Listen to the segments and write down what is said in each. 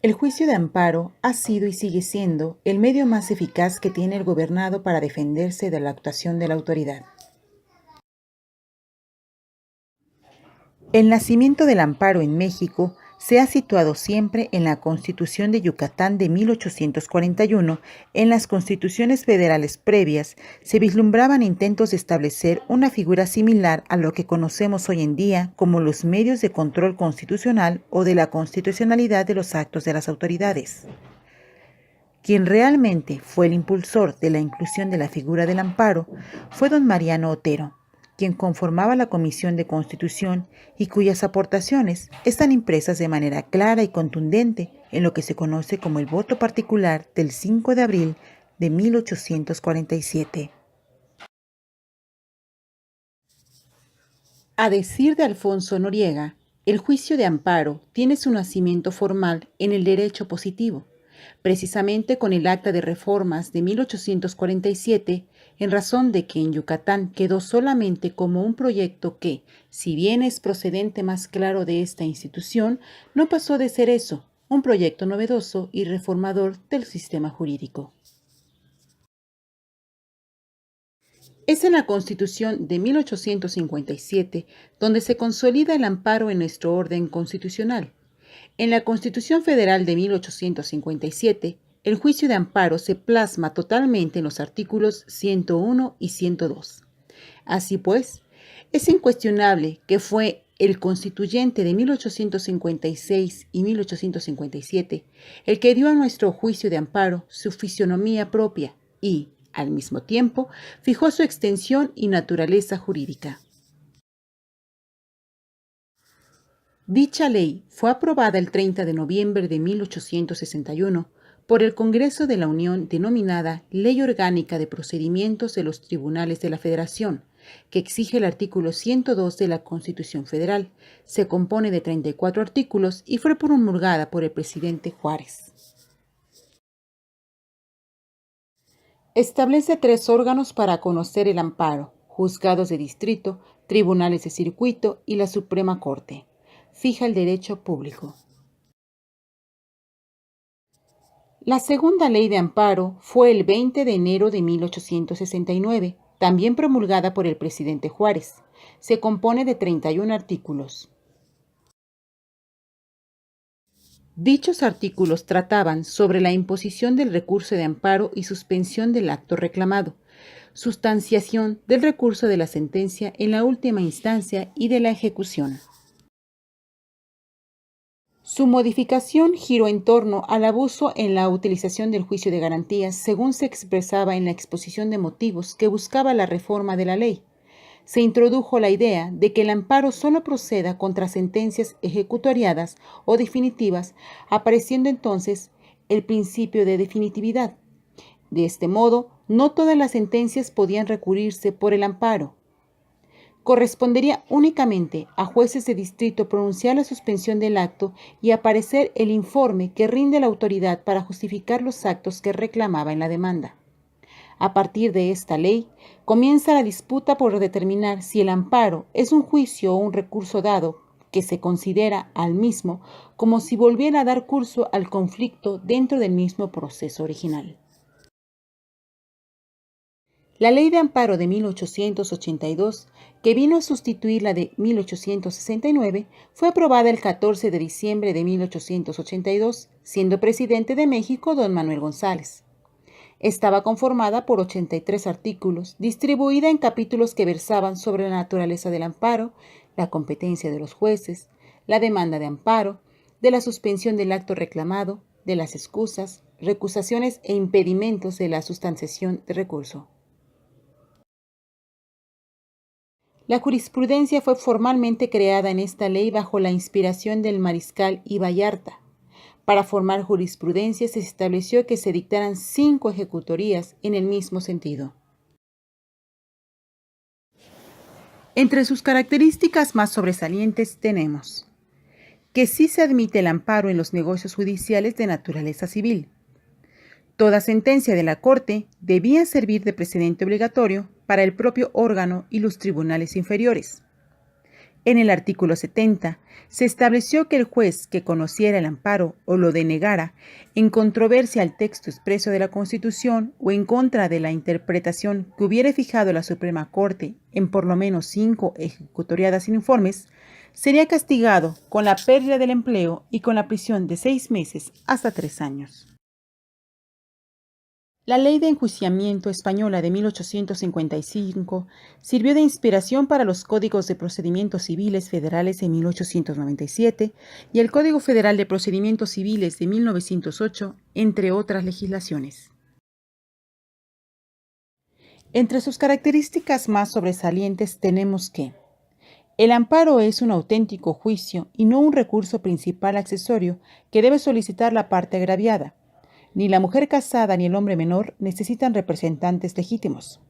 El juicio de amparo ha sido y sigue siendo el medio más eficaz que tiene el gobernado para defenderse de la actuación de la autoridad. El nacimiento del amparo en México se ha situado siempre en la Constitución de Yucatán de 1841. En las constituciones federales previas se vislumbraban intentos de establecer una figura similar a lo que conocemos hoy en día como los medios de control constitucional o de la constitucionalidad de los actos de las autoridades. Quien realmente fue el impulsor de la inclusión de la figura del amparo fue don Mariano Otero, quien conformaba la Comisión de Constitución y cuyas aportaciones están impresas de manera clara y contundente en lo que se conoce como el voto particular del 5 de abril de 1847. A decir de Alfonso Noriega, el juicio de amparo tiene su nacimiento formal en el derecho positivo, precisamente con el Acta de Reformas de 1847, en razón de que en Yucatán quedó solamente como un proyecto que, si bien es procedente más claro de esta institución, no pasó de ser eso, un proyecto novedoso y reformador del sistema jurídico. Es en la Constitución de 1857 donde se consolida el amparo en nuestro orden constitucional. En la Constitución Federal de 1857, el juicio de amparo se plasma totalmente en los artículos 101 y 102. Así pues, es incuestionable que fue el constituyente de 1856 y 1857 el que dio a nuestro juicio de amparo su fisionomía propia y, al mismo tiempo, fijó su extensión y naturaleza jurídica. Dicha ley fue aprobada el 30 de noviembre de 1861 por el Congreso de la Unión denominada Ley Orgánica de Procedimientos de los Tribunales de la Federación, que exige el artículo 102 de la Constitución Federal. Se compone de 34 artículos y fue promulgada por el presidente Juárez. Establece 3 órganos para conocer el amparo: juzgados de distrito, tribunales de circuito y la Suprema Corte. Fija el derecho público. La segunda ley de amparo fue el 20 de enero de 1869, también promulgada por el presidente Juárez. Se compone de 31 artículos. Dichos artículos trataban sobre la imposición del recurso de amparo y suspensión del acto reclamado, sustanciación del recurso de la sentencia en la última instancia y de la ejecución. Su modificación giró en torno al abuso en la utilización del juicio de garantías, según se expresaba en la exposición de motivos que buscaba la reforma de la ley. Se introdujo la idea de que el amparo solo proceda contra sentencias ejecutoriadas o definitivas, apareciendo entonces el principio de definitividad. De este modo, no todas las sentencias podían recurrirse por el amparo. Correspondería únicamente a jueces de distrito pronunciar la suspensión del acto y aparecer el informe que rinde la autoridad para justificar los actos que reclamaba en la demanda. A partir de esta ley, comienza la disputa por determinar si el amparo es un juicio o un recurso dado, que se considera al mismo como si volviera a dar curso al conflicto dentro del mismo proceso original. La Ley de Amparo de 1882, que vino a sustituir la de 1869, fue aprobada el 14 de diciembre de 1882, siendo presidente de México don Manuel González. Estaba conformada por 83 artículos, distribuida en capítulos que versaban sobre la naturaleza del amparo, la competencia de los jueces, la demanda de amparo, de la suspensión del acto reclamado, de las excusas, recusaciones e impedimentos de la sustanciación de recurso. La jurisprudencia fue formalmente creada en esta ley bajo la inspiración del mariscal I. Vallarta. Para formar jurisprudencia se estableció que se dictaran 5 ejecutorías en el mismo sentido. Entre sus características más sobresalientes tenemos que sí se admite el amparo en los negocios judiciales de naturaleza civil. Toda sentencia de la Corte debía servir de precedente obligatorio para el propio órgano y los tribunales inferiores. En el artículo 70, se estableció que el juez que conociera el amparo o lo denegara en controversia al texto expreso de la Constitución o en contra de la interpretación que hubiere fijado la Suprema Corte en por lo menos 5 ejecutoriadas sin informes, sería castigado con la pérdida del empleo y con la prisión de 6 meses hasta 3 años. La Ley de Enjuiciamiento Española de 1855 sirvió de inspiración para los Códigos de Procedimientos Civiles Federales de 1897 y el Código Federal de Procedimientos Civiles de 1908, entre otras legislaciones. Entre sus características más sobresalientes tenemos que el amparo es un auténtico juicio y no un recurso principal accesorio que debe solicitar la parte agraviada. Ni la mujer casada ni el hombre menor necesitan representantes legítimos.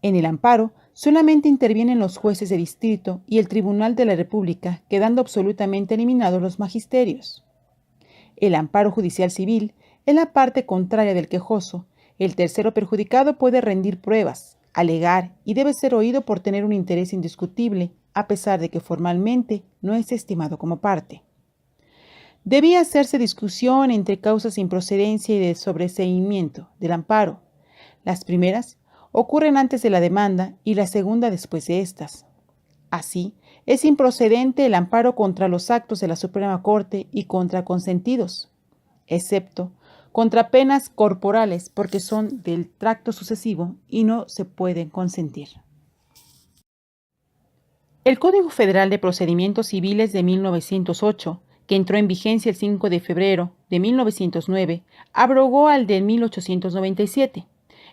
En el amparo solamente intervienen los jueces de distrito y el Tribunal de la República, quedando absolutamente eliminados los magisterios. El amparo judicial civil es la parte contraria del quejoso. El tercero perjudicado puede rendir pruebas, alegar y debe ser oído por tener un interés indiscutible, a pesar de que formalmente no es estimado como parte. Debía hacerse discusión entre causas de improcedencia y de sobreseimiento del amparo. Las primeras ocurren antes de la demanda y la segunda después de estas. Así, es improcedente el amparo contra los actos de la Suprema Corte y contra consentidos, excepto contra penas corporales porque son del tracto sucesivo y no se pueden consentir. El Código Federal de Procedimientos Civiles de 1908, que entró en vigencia el 5 de febrero de 1909, abrogó al de 1897.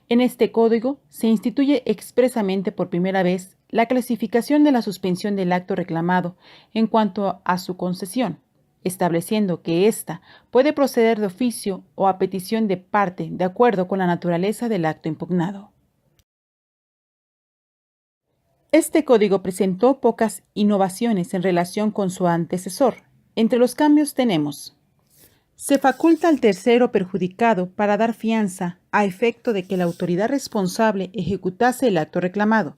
En este código se instituye expresamente por primera vez la clasificación de la suspensión del acto reclamado en cuanto a su concesión, estableciendo que ésta puede proceder de oficio o a petición de parte de acuerdo con la naturaleza del acto impugnado. Este código presentó pocas innovaciones en relación con su antecesor. Entre los cambios tenemos: se faculta al tercero perjudicado para dar fianza a efecto de que la autoridad responsable ejecutase el acto reclamado.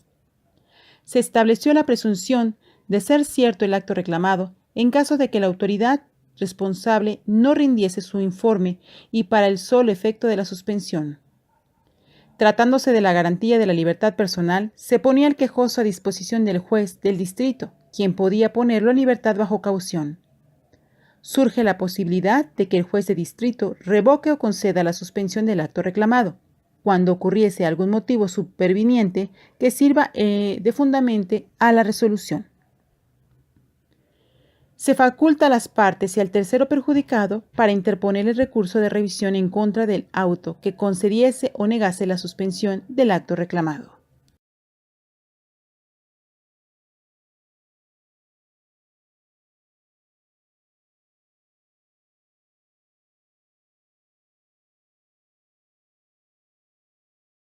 Se estableció la presunción de ser cierto el acto reclamado en caso de que la autoridad responsable no rindiese su informe y para el solo efecto de la suspensión. Tratándose de la garantía de la libertad personal, se ponía el quejoso a disposición del juez del distrito, quien podía ponerlo en libertad bajo caución. Surge la posibilidad de que el juez de distrito revoque o conceda la suspensión del acto reclamado, cuando ocurriese algún motivo superviniente que sirva de fundamento a la resolución. Se faculta a las partes y al tercero perjudicado para interponer el recurso de revisión en contra del auto que concediese o negase la suspensión del acto reclamado.